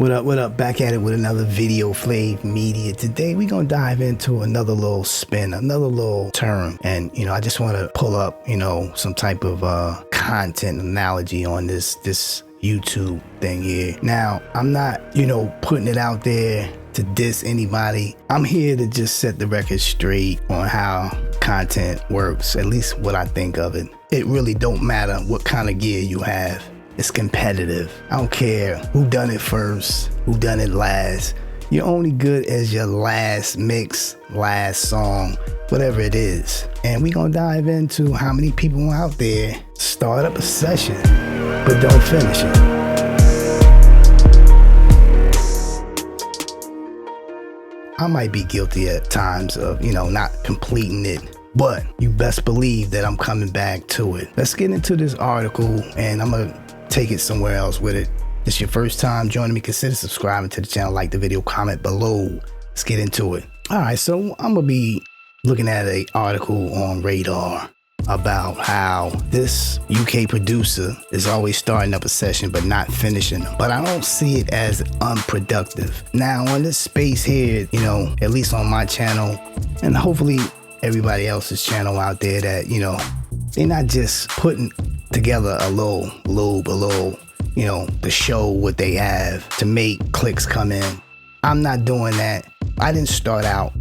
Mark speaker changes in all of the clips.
Speaker 1: What up? Back at it with another Video Flav Media. Today we gonna dive into another little spin, another little term. And I just wanna pull up, some type of content analogy on this YouTube thing here. Now, I'm not, putting it out there to diss anybody. I'm here to just set the record straight on how content works, at least what I think of it. It really don't matter what kind of gear you have. It's competitive. I don't care who done it first, who done it last. You're only good as your last mix, last song, whatever it is. And we gonna dive into how many people out there start up a session, but don't finish it. I might be guilty at times of, not completing it, but you best believe that I'm coming back to it. Let's get into this article and I'm gonna take it somewhere else with it. If it's your first time joining me, consider subscribing to the channel, like the video, comment below. Let's get into it. All right, so I'm gonna be looking at an article on Radar about how this UK producer is always starting up a session but not finishing them. But I don't see it as unproductive. Now on this space here, at least on my channel, and hopefully everybody else's channel out there, that they're not just putting together a little lube, to show what they have to make clicks come in. I'm not doing that. I didn't start out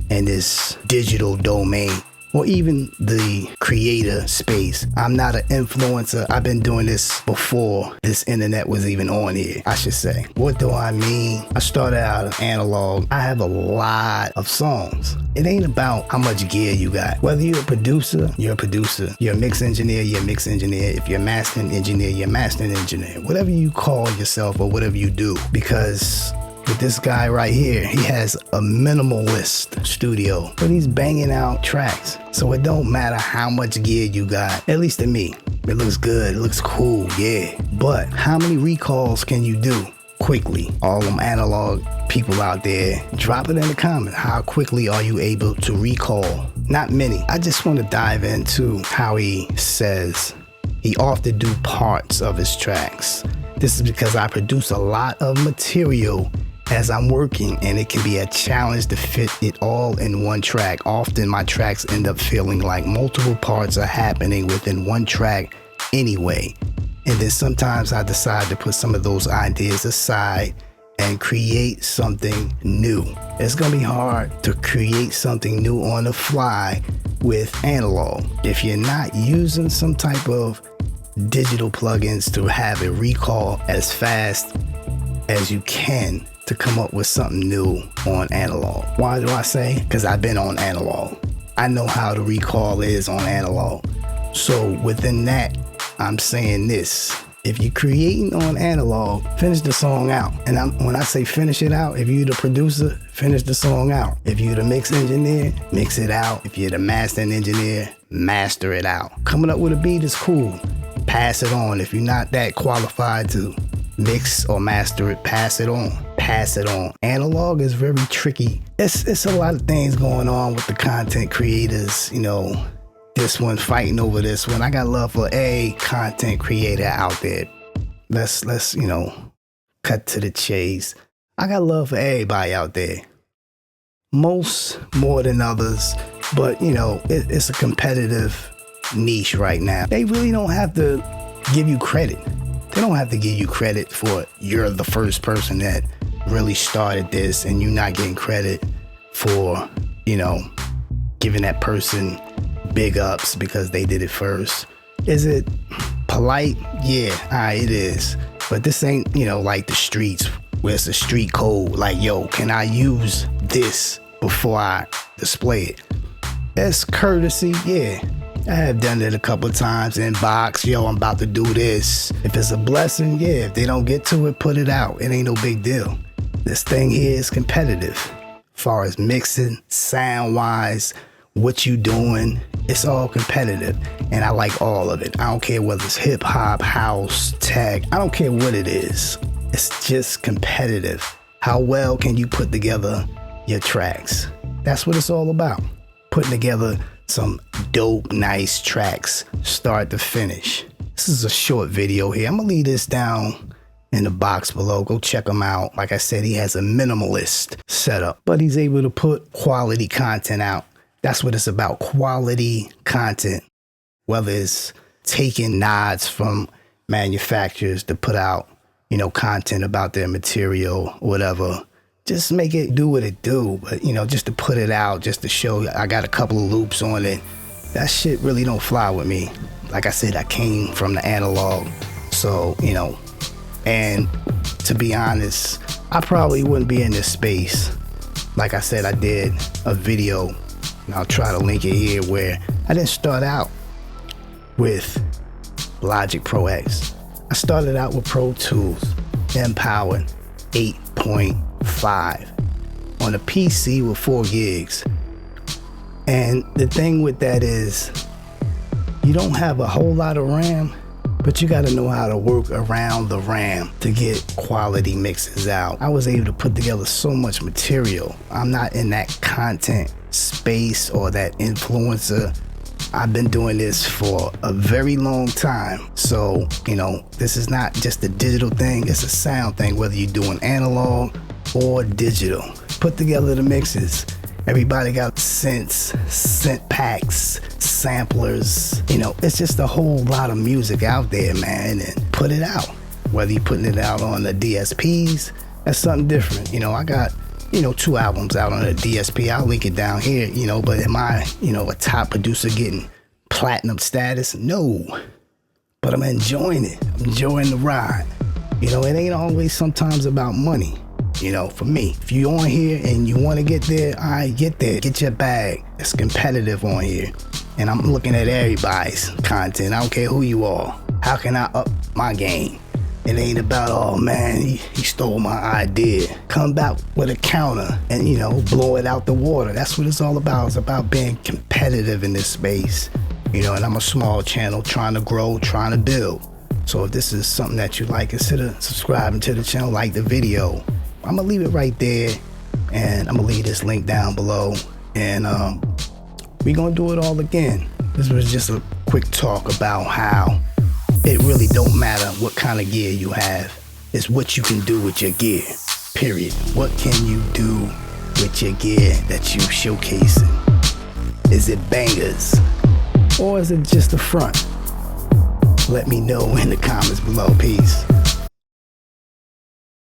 Speaker 1: in this digital domain or even the creator space. I'm not an influencer. I've been doing this before this internet was even on here, I should say. What do I mean? I started out analog. I have a lot of songs. It ain't about how much gear you got. Whether you're a producer, you're a producer. You're a mix engineer, you're a mix engineer. If you're a mastering engineer, you're a mastering engineer. Whatever you call yourself or whatever you do. Because with this guy right here, he has a minimalist studio, but he's banging out tracks. So it don't matter how much gear you got, at least to me. It looks good, it looks cool, yeah. But how many recalls can you do quickly? All them analog people out there, drop it in the comments. How quickly are you able to recall? Not many. I just want to dive into how he says he often do parts of his tracks. This is because I produce a lot of material as I'm working, and it can be a challenge to fit it all in one track. Often my tracks end up feeling like multiple parts are happening within one track anyway. And then sometimes I decide to put some of those ideas aside and create something new. It's gonna be hard to create something new on the fly with analog. If you're not using some type of digital plugins to have it recall as fast as you can to come up with something new on analog. Why do I say? Because I've been on analog. I know how the recall is on analog. So within that, I'm saying this. If you're creating on analog, finish the song out. And when I say finish it out, if you're the producer, finish the song out. If you're the mix engineer, mix it out. If you're the mastering engineer, master it out. Coming up with a beat is cool. Pass it on. If you're not that qualified to mix or master it, pass it on. Pass it on. Analog is very tricky. It's a lot of things going on with the content creators, this one fighting over this one. I got love for a content creator out there. Let's cut to the chase. I got love for everybody out there. Most more than others, but it's a competitive niche right now. They really don't have to give you credit. They don't have to give you credit for you're the first person that really started this, and you're not getting credit for, giving that person big ups because they did it first. Is it polite? Yeah, it is. But this ain't, like the streets where it's a street code. Like, yo, can I use this before I display it? That's courtesy, yeah. I have done it a couple of times in box. Yo, I'm about to do this. If it's a blessing, yeah. If they don't get to it, put it out. It ain't no big deal. This thing here is competitive. As far as mixing, sound-wise, what you doing, it's all competitive. And I like all of it. I don't care whether it's hip-hop, house, tech. I don't care what it is. It's just competitive. How well can you put together your tracks? That's what it's all about. Putting together some dope, nice tracks, start to finish. This is a short video here. I'm gonna leave this down in the box below. Go check him out. Like I said, he has a minimalist setup, but he's able to put quality content out. That's what it's about, quality content. Whether it's taking nods from manufacturers to put out, you know, content about their material or whatever. Just make it do what it do. But, you know, just to put it out, just to show I got a couple of loops on it. That shit really don't fly with me. Like I said, I came from the analog. So, you know, and to be honest, I probably wouldn't be in this space. Like I said, I did a video, and I'll try to link it here, where I didn't start out with Logic Pro X. I started out with Pro Tools, Empowered 8.5 on a PC with 4 gigs. And the thing with that is, you don't have a whole lot of RAM, but you gotta know how to work around the RAM to get quality mixes out. I was able to put together so much material. I'm not in that content space or that influencer. I've been doing this for a very long time. So, you know, this is not just a digital thing, it's a sound thing, whether you're doing analog or digital. Put together the mixes. Everybody got synths, synth packs, samplers. You know, it's just a whole lot of music out there, man, and put it out. Whether you're putting it out on the DSPs, that's something different. You know, I got, you know, 2 albums out on a DSP. I'll link it down here, you know, but am I, you know, a top producer getting platinum status? No, but I'm enjoying it. I'm enjoying the ride. You know, it ain't always sometimes about money. You know, for me, if you're on here and you want to get there, all right, get there. Get your bag. It's competitive on here. And I'm looking at everybody's content. I don't care who you are. How can I up my game? It ain't about, oh man, he stole my idea. Come back with a counter and, you know, blow it out the water. That's what it's all about. It's about being competitive in this space. You know, and I'm a small channel trying to grow, trying to build. So if this is something that you like, consider subscribing to the channel, like the video. I'm gonna leave it right there, and I'm gonna leave this link down below, and we're gonna do it all again. This was just a quick talk about how it really don't matter what kind of gear you have. It's what you can do with your gear, period. What can you do with your gear that you showcasing? Is it bangers, or is it just the front? Let me know in the comments below. Peace.